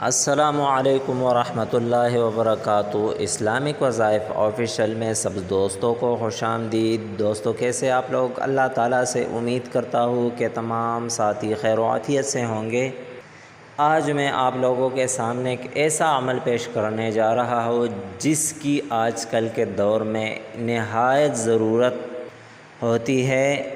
السلام علیکم ورحمۃ اللہ وبرکاتہ۔ اسلامک وظائف آفیشیل میں سب دوستوں کو خوش آمدید۔ دوستوں کیسے آپ لوگ؟ اللہ تعالیٰ سے امید کرتا ہوں کہ تمام ساتھی خیر و عافیت سے ہوں گے۔ آج میں آپ لوگوں کے سامنے ایک ایسا عمل پیش کرنے جا رہا ہوں جس کی آج کل کے دور میں نہایت ضرورت ہوتی ہے۔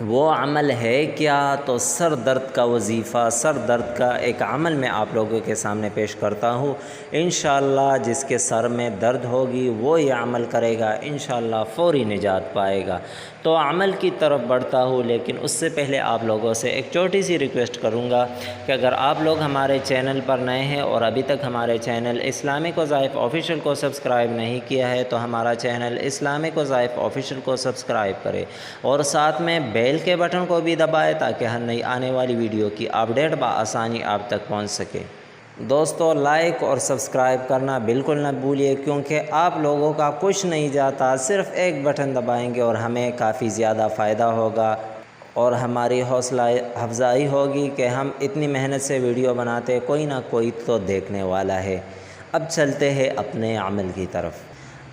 وہ عمل ہے کیا؟ تو سر درد کا وظیفہ، سر درد کا ایک عمل میں آپ لوگوں کے سامنے پیش کرتا ہوں۔ انشاءاللہ جس کے سر میں درد ہوگی وہ یہ عمل کرے گا، انشاءاللہ فوری نجات پائے گا۔ تو عمل کی طرف بڑھتا ہوں، لیکن اس سے پہلے آپ لوگوں سے ایک چھوٹی سی ریکویسٹ کروں گا کہ اگر آپ لوگ ہمارے چینل پر نئے ہیں اور ابھی تک ہمارے چینل اسلامک وظائف آفیشیل کو سبسکرائب نہیں کیا ہے تو ہمارا چینل اسلامک وظائف آفیشیل کو سبسکرائب کرے اور ساتھ میں بیل کے بٹن کو بھی دبائے تاکہ ہر نئی آنے والی ویڈیو کی اپڈیٹ بآسانی آپ تک پہنچ سکے۔ دوستو لائک اور سبسکرائب کرنا بالکل نہ بھولیے، کیونکہ آپ لوگوں کا کچھ نہیں جاتا، صرف ایک بٹن دبائیں گے اور ہمیں کافی زیادہ فائدہ ہوگا اور ہماری حوصلہ افزائی ہوگی کہ ہم اتنی محنت سے ویڈیو بناتے، کوئی نہ کوئی تو دیکھنے والا ہے۔ اب چلتے ہیں اپنے عمل کی طرف۔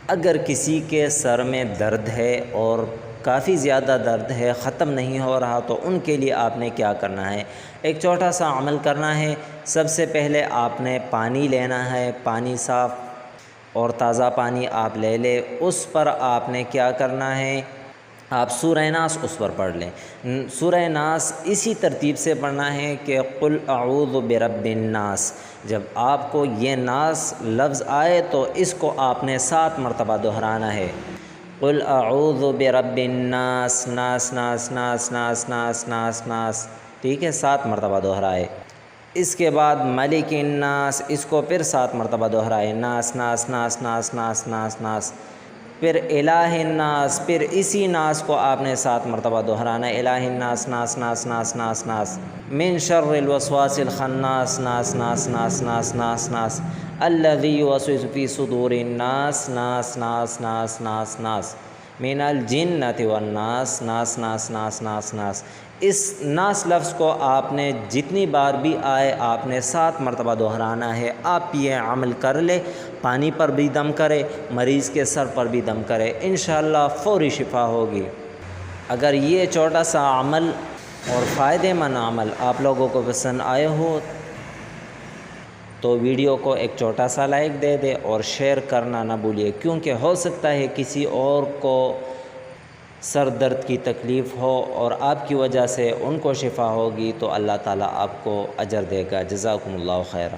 اگر کسی کے سر میں درد ہے اور کافی زیادہ درد ہے، ختم نہیں ہو رہا، تو ان کے لیے آپ نے کیا کرنا ہے؟ ایک چھوٹا سا عمل کرنا ہے۔ سب سے پہلے آپ نے پانی لینا ہے، پانی صاف اور تازہ پانی آپ لے لیں۔ اس پر آپ نے کیا کرنا ہے؟ آپ سورہ ناس اس پر پڑھ لیں۔ سورہ ناس اسی ترتیب سے پڑھنا ہے کہ قل اعوذ برب الناس۔ جب آپ کو یہ ناس لفظ آئے تو اس کو آپ نے 7 مرتبہ دہرانا ہے۔ قل اعوذ برب الناس، ناس ناس ناس ناس ناس ناس ناس، ٹھیک ہے، 7 مرتبہ دہرائے۔ اس کے بعد ملک الناس، اس کو پھر 7 مرتبہ دہرائے، ناس ناس ناس ناس ناس ناس ناس۔ پھر الہ الناس، پھر اسی ناس کو آپ نے 7 مرتبہ دہرانا ہے، الہ الناس، ناس ناس ناس ناس ناس، من شر الوسواس الخناس، ناس ناس ناس ناس ناس ناس، الذی یوسوس فی صدور الناس، ناس ناس ناس ناس ناس، من الجنۃ والناس، ناس ناس ناس ناس ناس۔ اس ناس لفظ کو آپ نے جتنی بار بھی آئے آپ نے 7 مرتبہ دہرانا ہے۔ آپ یہ عمل کر لے، پانی پر بھی دم کرے، مریض کے سر پر بھی دم کرے، انشاءاللہ فوری شفا ہوگی۔ اگر یہ چھوٹا سا عمل اور فائدہ مند عمل آپ لوگوں کو پسند آئے ہو تو ویڈیو کو ایک چھوٹا سا لائک دے دے اور شیئر کرنا نہ بھولیے، کیونکہ ہو سکتا ہے کسی اور کو سر درد کی تکلیف ہو اور آپ کی وجہ سے ان کو شفا ہوگی تو اللہ تعالیٰ آپ کو اجر دے گا۔ جزاکم اللہ خیرہ۔